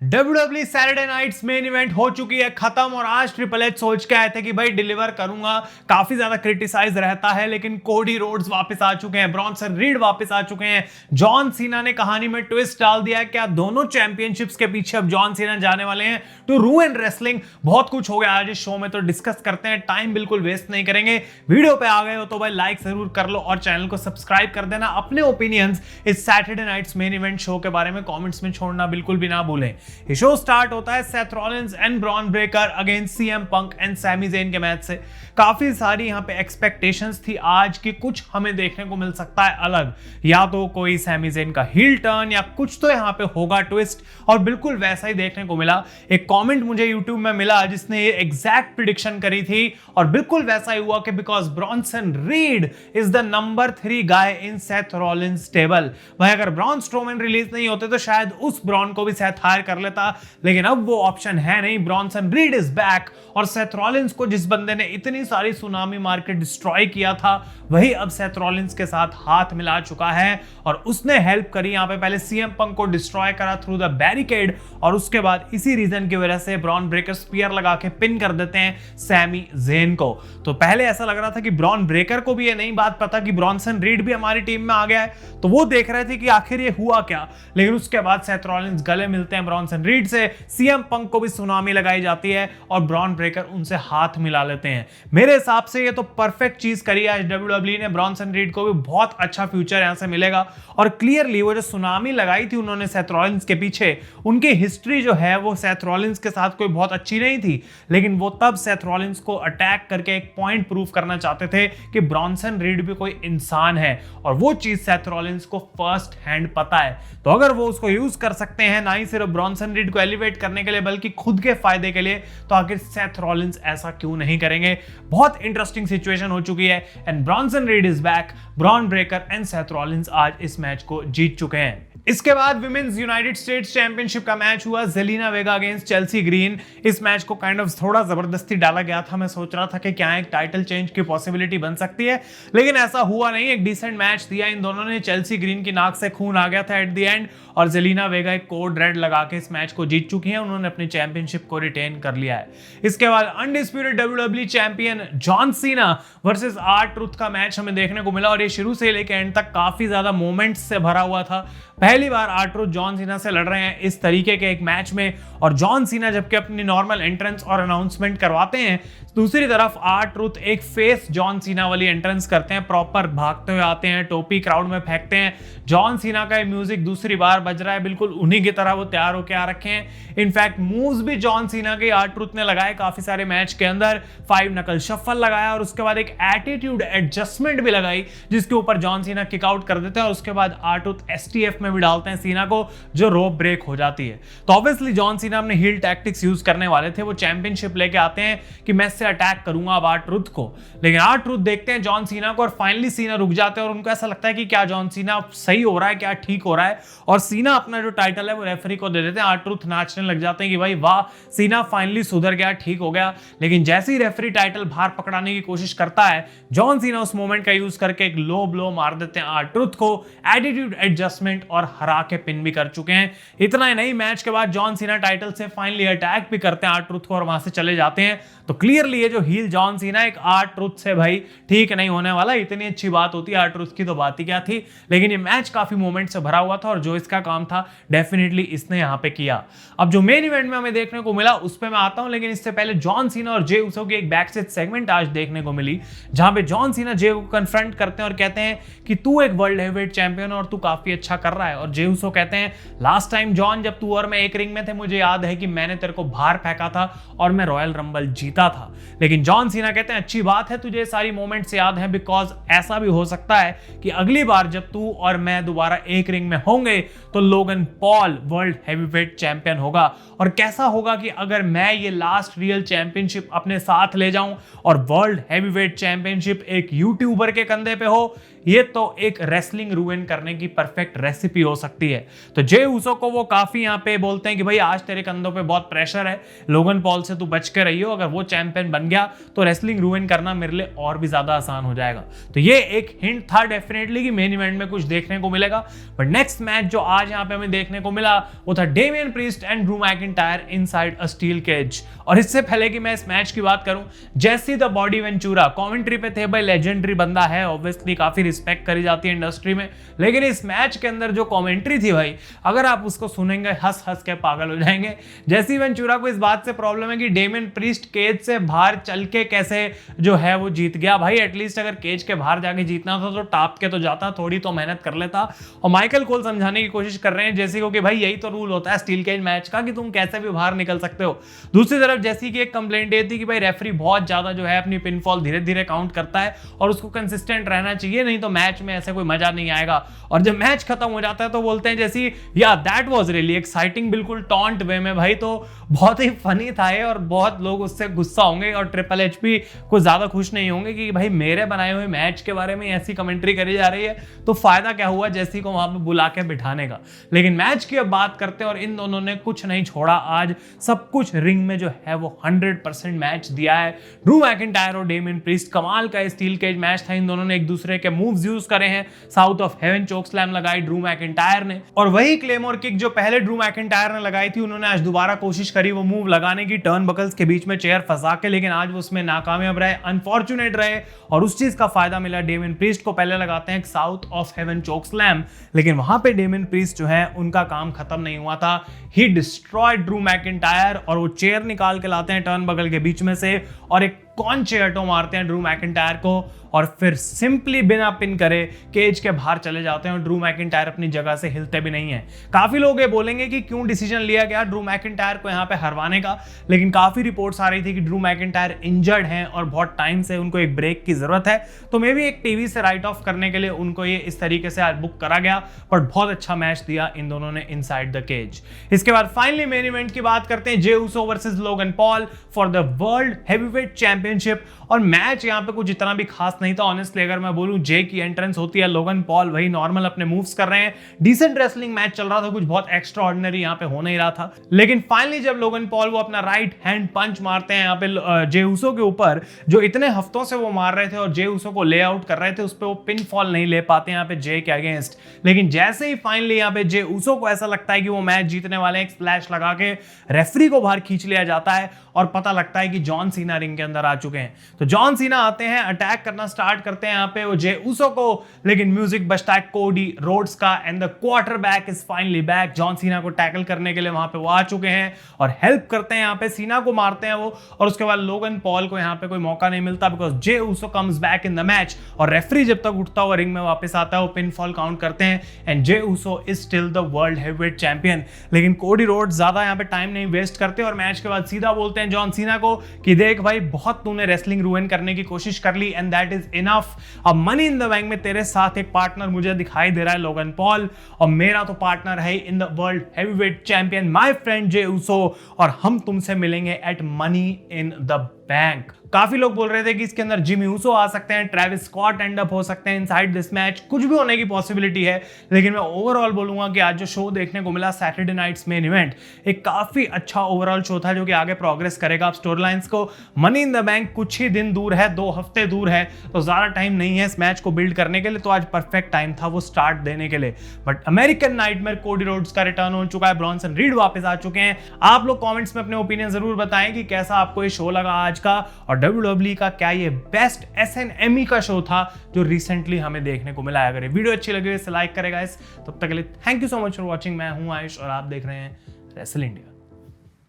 WWE Saturday nights main event हो चुकी है खत्म और आज ट्रिपल एच सोच के आए थे कि भाई डिलीवर करूंगा। काफी ज्यादा क्रिटिसाइज रहता है लेकिन कोडी रोड्स वापस आ चुके हैं, ब्रॉन्सन रीड वापस आ चुके हैं, जॉन सीना ने कहानी में ट्विस्ट डाल दिया है। क्या दोनों चैंपियनशिप्स के पीछे अब जॉन सीना जाने वाले हैं टू रूइन रेसलिंग? बहुत कुछ हो गया आज इस शो में, तो डिस्कस करते हैं। टाइम बिल्कुल वेस्ट नहीं करेंगे। वीडियो पे आ गए हो तो भाई लाइक जरूर कर लो और चैनल को सब्सक्राइब कर देना। अपने ओपिनियंस इस Saturday nights main event show के बारे में कमेंट्स में छोड़ना बिल्कुल भी ना भूलें। ये शो स्टार्ट होता है Seth Rollins and Bron Breakker against CM Punk and Sammy Zayn के मैच से। काफी सारी यहां पे एक्सपेक्टेशंस थी आज की, कुछ हमें देखने को मिल सकता है अलग, या तो कोई सैमी ज़ेन का हील टर्न या कुछ तो यहां पे होगा ट्विस्ट, और बिल्कुल वैसा ही देखने को मिला। एक कमेंट मुझे यूट्यूब में मिला जिसने ये एग्जैक्ट प्रिडिक्शन करी थी और बिल्कुल वैसा ही हुआ कि because Bronson read is the number 3 guy in Seth Rollins table. भाई अगर ब्रॉन स्ट्रोमैन रिलीज नहीं होते तो शायद उस ब्रॉन को भी सेथ हायर कर लेता, लेकिन अब वो ऑप्शन है नहीं। ब्रॉन्सन रीड इज बैक और सेथ रॉलिंस को जिस बंदे ने इतनी सारी सुनामी मार्केट डिस्ट्रॉय किया था वही अब सेथ रॉलिंस के साथ हाथ मिला चुका है और उसने हेल्प करी। यहां पे पहले सीएम पंक को डिस्ट्रॉय करा थ्रू द बैरिकेड और उसके बाद इसी रीजन की वजह से ब्रॉन ब्रेकर स्पीयर लगा के पिन कर देते हैं सैमी ज़ेन को। तो पहले ऐसा लग रहा था कि ब्रॉन ब्रेकर को भी ये नहीं बात पता कि ब्रॉन्सन रीड भी हमारी टीम में आ गया है, तो वो देख रहे थे कि आखिर ये हुआ क्या। लेकिन उसके बाद सेथ रॉलिंस गले मिलते हैं ब्रॉन्सन रीड से, सीएम पंक को भी सुनामी लगाई जाती है और ब्रॉन ब्रेकर उनसे हाथ मिला लेते हैं। मेरे हिसाब से ये तो परफेक्ट चीज करी आज डब्ल्यूडब्ल्यूई ने। ब्रॉन्सन रीड को भी बहुत अच्छा फ्यूचर यहां से मिलेगा और क्लियरली वो जो सुनामी लगाई थी उन्होंने सेथ रॉलिंस के पीछे, उनकी हिस्ट्री जो है वो सेथ रॉलिंस के साथ कोई बहुत अच्छी नहीं थी, लेकिन वो तब सेथ रॉलिंस को अटैक करके एक पॉइंट प्रूव करना चाहते थे कि ब्रॉन्सन रीड भी कोई इंसान है और वो चीज सेथ रॉलिंस को फर्स्ट हैंड पता है। तो अगर वो उसको यूज कर सकते हैं ना ही सिर्फ ब्रॉन्सन रीड को एलिवेट करने के लिए बल्कि खुद के फायदे के लिए, तो आखिर सेथ रॉलिंस ऐसा क्यों नहीं करेंगे? बहुत इंटरेस्टिंग सिचुएशन हो चुकी है and Bronson read is back. Bron Breakker and Seth Rollins आज इस मैच को जीत चुके हैं। इसके बाद विमेंस यूनाइटेड स्टेट्स चैंपियनशिप का मैच हुआ, जेलिना वेगा अगेंस्ट चेल्सी ग्रीन। इस मैच को काइंड ऑफ थोड़ा जबरदस्ती डाला गया था। मैं सोच रहा था कि क्या एक टाइटल चेंज की पॉसिबिलिटी बन सकती है, लेकिन ऐसा हुआ नहीं। एक डिसेंट मैच दिया इन दोनों ने। चेल्सी ग्रीन की नाक से खून आ गया था एट द एंड और जेलिना वेगा एक कोड रेड लगा के इस मैच को जीत चुकी हैं। उन्होंने अपनी चैंपियनशिप को रिटेन कर लिया है। इसके बाद undisputed WWE champion John Cena versus R Truth का मैच हमें देखने को मिला और ये शुरू से लेकर एंड तक काफी ज्यादा मोमेंट्स से भरा हुआ था। पहली बार आर ट्रुथ जॉन सीना से लड़ रहे हैं इस तरीके के एक मैच में और जॉन सीना जबकि अपनी नॉर्मल एंट्रेंस और अनाउंसमेंट करवाते हैं, दूसरी तरफ आर ट्रुथ एक फेस जॉन सीना वाली एंट्रेंस करते हैं, प्रॉपर भागते हुए आते हैं, टोपी क्राउड में फेंकते हैं। जॉन सीना का म्यूजिक दूसरी बार बज रहा है, बिल्कुल उन्हीं की तरह वो तैयार होकर आ रखे हैं। इनफैक्ट मूव्स भी जॉन सीना के आर ट्रुथ ने लगाए काफी सारे मैच के अंदर। 5 नकल शफल लगाया और उसके बाद एक एटीट्यूड एडजस्टमेंट भी लगाई जिसके ऊपर जॉन सीना किक आउट कर देते हैं और उसके बाद आर ट्रुथ एसटीएफ में भी डालते हैं सीना को, जो रोप ब्रेक हो जाती है। तो ऑब्वियसली जॉन सीना अपने हील टैक्टिक्स यूज करने वाले थे। वो चैंपियनशिप लेके आते हैं कि मैं इससे अटैक करूंगा अब आर ट्रुथ को, लेकिन आर ट्रुथ देखते हैं जॉन सीना को और फाइनली सीना रुक जाते हैं और उनको ऐसा लगता है कि क्या जॉन सीना सही हो रहा है, क्या ठीक हो रहा है, और सीना अपना जो टाइटल है वो रेफरी को दे देते हैं। आर ट्रुथ नाचने लग जाते हैं कि भाई वाह, सीना फाइनली सुधर गया, ठीक हो गया। लेकिन जैसे ही रेफरी टाइटल बाहर पकड़ाने की कोशिश करता है, जॉन सीना उस मोमेंट का यूज करके एक लो ब्लो मार देते हैं आर ट्रुथ को, एटीट्यूड एडजस्टमेंट और हरा के पिन भी कर चुके हैं। इतना ही नहीं, मैच के बाद जॉन सीना टाइटल से फाइनली अटैक भी करते हैं आर ट्रुथ को और वहां से चले जाते हैं। तो क्लियरली ये जो हील जॉन सीना एक आर ट्रुथ से भाई ठीक नहीं होने वाला। इतनी अच्छी बात होती है आर ट्रुथ की तो बात ही क्या थी, लेकिन ये मैच काफी मोमेंट से भरा हुआ था और जो इसका काम था डेफिनेटली इसने यहां पे किया। अब जो मेन इवेंट में हमें देखने को मिला उस पे मैं आता हूं, लेकिन इससे पहले जॉन सीना और जे उसो की एक बैक स्टेज सेगमेंट आज देखने को मिली जहां पे जॉन सीना जे को कन्फ्रंट करते हैं और कहते हैं कि तू एक वर्ल्ड हेवीवेट चैंपियन और तू काफी अच्छा कर रहा है। और जे उसो कहते हैं लास्ट टाइम जॉन जब तू और मैं एक रिंग में थे मुझे याद है कि मैंने तेरे को बाहर फेंका था और मैं रॉयल रंबल जीता था। लेकिन जॉन सीना कहते हैं अच्छी बात है तुझे सारी मोमेंट्स याद हैं, बिकॉज ऐसा भी हो सकता है कि अगली बार जब तू और मैं दोबारा एक रिंग में होंगे तो Logan Paul world heavyweight champion होगा। और कैसा होगा कि अगर मैं ये लास्ट रियल चैंपियनशिप अपने साथ ले जाऊं और वर्ल्ड हेवीवेट चैंपियनशिप एक यूट्यूबर के कंधे पे हो, ये तो एक रेसलिंग रूइन करने की परफेक्ट रेसिपी हो सकती है। तो जे ऊसो को वो काफी यहाँ पे बोलते हैं कि भाई आज तेरे कंधों पे बहुत प्रेशर है, लोगन पॉल से तू बच के रहियो, अगर वो चैंपियन बन गया तो रेसलिंग रूइन करना मेरे लिए और भी ज्यादा आसान हो जाएगा। तो ये एक हिंट था डेफिनेटली कि मेन इवेंट में कुछ देखने को मिलेगा। बट नेक्स्ट मैच जो आज यहाँ पे हमें देखने को मिला वो था Damian Priest and Drew McIntyre inside a steel cage. और इससे पहले कि मैं इस मैच की बात करूं, जेसी द बॉडी वेंचुरा कमेंट्री पे थे। भाई लेजेंडरी बंदा है, ऑब्वियसली काफी रिस्पेक्ट करी जाती है इंडस्ट्री में, लेकिन इस मैच के अंदर जो कमेंट्री थी भाई, अगर आप उसको सुनेंगे हंस हंस के पागल हो जाएंगे। जेसी वेंचुरा को इस बात से प्रॉब्लम है कि डेमियन प्रीस्ट केज से बाहर चल के कैसे जो है वो जीत गया। भाई एटलीस्ट अगर केज के बाहर जाके जीतना था तो टाप के तो जाता, थोड़ी तो मेहनत कर लेता। और माइकल कोल समझाने की कोशिश कर रहे हैं जेसी को कि भाई यही तो रूल होता है स्टील केज मैच का कि तुम कैसे भी बाहर निकल सकते हो। दूसरी तरफ जेसी की एक कंप्लेंट ये थी कि भाई रेफरी बहुत ज्यादा जो है अपनी पिनफॉल धीरे धीरे काउंट करता है और उसको कंसिस्टेंट रहना चाहिए, नहीं तो मैच में ऐसे कोई मजा नहीं आएगा। और जब मैच खत्म हो जाता है तो बोलते हैं जैसी या दैट वाज रियली एक्साइटिंग, बिल्कुल टॉन्ट वे में भाई, तो बहुत ही फनी था ये और बहुत लोग उससे गुस्सा होंगे और ट्रिपल एच भी कुछ ज्यादा खुश नहीं होंगे कि भाई मेरे बनाए हुए मैच के बारे में ऐसी कमेंट्री करी जा रही है, तो फायदा क्या हुआ जेसी को वहां पे बुला के बिठाने का। लेकिन मैच की अब बात करते हैं और इन दोनों ने कुछ नहीं छोड़ा, आज सब कुछ रिंग में जो है वो 100% मैच दिया है। ड्रू मैकिंटायर और डेमियन प्रीस्ट, कमाल का स्टील केज मैच था। इन दोनों ने एक दूसरे के मूव्स यूज करे हैं, south of heaven choke slam लगाई ड्रू मैकिंटायर ने, और वही क्लेमोर किक जो पहले ड्रू मैकिंटायर ने लगाई थी उन्होंने आज दोबारा कोशिश करी वो मूव लगाने की, टर्न बकल्स के बीच में चेयर फंसा के, लेकिन आज वो उसमें नाकामयाब रहे, अनफॉर्चुनेट रहे और उस चीज का फायदा मिला डेमियन प्रीस्ट को। पहले लगाते हैं south of heaven choke slam, लेकिन वहां पे डेमियन प्रीस्ट जो है उनका काम खत्म नहीं हुआ था। ही डिस्ट्रॉयड ड्रू मैकिंटायर और वो चेयर निकाल के लाते हैं टर्न बकल के बीच में से और एक कौन चेयरटो मारते हैं ड्रू मैकिंटायर को और फिर सिंपली बिना पिन करे केज के बाहर चले जाते हैं और ड्रू मैकिंटायर अपनी जगह से हिलते भी नहीं है। काफी लोग ये बोलेंगे कि क्यों डिसीजन लिया गया ड्रू मैकिंटायर को यहाँ पे हरवाने का, लेकिन काफी रिपोर्ट्स आ रही थी कि ड्रू मैकिंटायर इंजर्ड हैं और बहुत टाइम से उनको एक ब्रेक की जरूरत है, तो मे भी एक टीवी से राइट ऑफ करने के लिए उनको ये इस तरीके से आज बुक करा गया। बट बहुत अच्छा मैच दिया इन दोनों ने इनसाइड द केज। इसके बाद फाइनली मेन इवेंट की बात करते हैं, Jey Uso versus Logan Paul for the world heavyweight championship. और मैच यहाँ पे कुछ इतना भी खास नहीं था ऑनेस्टली, अगर मैं बोलूं जे की एंट्रेंस होती है, लोगन पॉल वही नॉर्मल अपने मूव्स कर रहे हैं, डिसेंट रेसलिंग मैच चल रहा था, कुछ बहुत एक्स्ट्रा ऑर्डिनरी यहाँ पे हो नहीं रहा था। लेकिन फाइनली जब लोगन पॉल वो अपना राइट हैंड पंच मारते हैं यहाँ पे जे ऊसो के ऊपर, जो इतने हफ्तों से वो मार रहे थे और जे ऊसो को ले आउट कर रहे थे, उस पर वो पिन फॉल नहीं ले पाते यहाँ पे जे के अगेंस्ट। लेकिन जैसे ही फाइनली यहाँ पे जे ऊसो को ऐसा लगता है कि वो मैच जीतने वाले, एक स्प्लैश लगा के रेफरी को बाहर खींच लिया जाता है और पता लगता है कि जॉन सीना रिंग के अंदर आ चुके हैं। तो जॉन सीना आते हैं, अटैक करना स्टार्ट करते हैं यहाँ पे वो जे ऊसो को, लेकिन म्यूजिक बजता है कोडी रोड्स का and the quarterback is finally back. John Cena को टैकल करने के लिए वहां पे वो आ चुके हैं और हेल्प करते हैं, यहाँ पे सीना को मारते हैं वो, और उसके बाद लोगन पॉल को यहाँ पे कोई मौका नहीं मिलता because Jey Uso comes back in the match और रेफरी जब तक उठता हुआ रिंग में वापस आता है वो पिन फॉल काउंट करते हैं and Jey Uso is still the world heavyweight champion. लेकिन कोडी रोड्स ज्यादा यहाँ पे टाइम नहीं वेस्ट करते और मैच के बाद सीधा बोलते हैं जॉन सीना को कि देख भाई बहुत तूने रेसलिंग रूइन करने की कोशिश कर ली एंड दैट इज इनफ। अब मनी इन द बैंक में तेरे साथ एक पार्टनर मुझे दिखाई दे रहा है लोगन पॉल, और मेरा तो पार्टनर है in the world heavyweight champion my friend Jey Uso, और हम तुमसे मिलेंगे at Money in the Bank. काफी लोग बोल रहे थे कि इसके अंदर जिमी ऊसो आ सकते हैं, ट्रेविस स्कॉट एंड अप हो सकते हैं इनसाइड दिस मैच, कुछ भी होने की पॉसिबिलिटी है। लेकिन मैं ओवरऑल बोलूंगा कि आज जो शो देखने को मिला सैटरडे नाइट्स मेन इवेंट, एक काफी अच्छा ओवरऑल शो था जो कि आगे प्रोग्रेस करेगा अब स्टोरी लाइंस को। मनी इन द बैंक कुछ ही दिन दूर है, 2 हफ्ते दूर है, तो ज्यादा टाइम नहीं है इस मैच को बिल्ड करने के लिए, तो आज परफेक्ट टाइम था वो स्टार्ट देने के लिए। But American nightmare Cody Rhodes का रिटर्न हो चुका है, ब्रॉन्सन रीड वापस आ चुके हैं। आप लोग कॉमेंट्स में अपने ओपिनियन जरूर बताएं कि कैसा आपको ये शो लगा आज का, और WWE का क्या ये बेस्ट SNME का शो था जो रिसेंटली हमें देखने को मिला है। अगर ये वीडियो अच्छी लगी तो लाइक करेगा इस, तब तक के लिए thank you so much for watching. मैं हूं आयुष और आप देख रहे हैं रेसल इंडिया।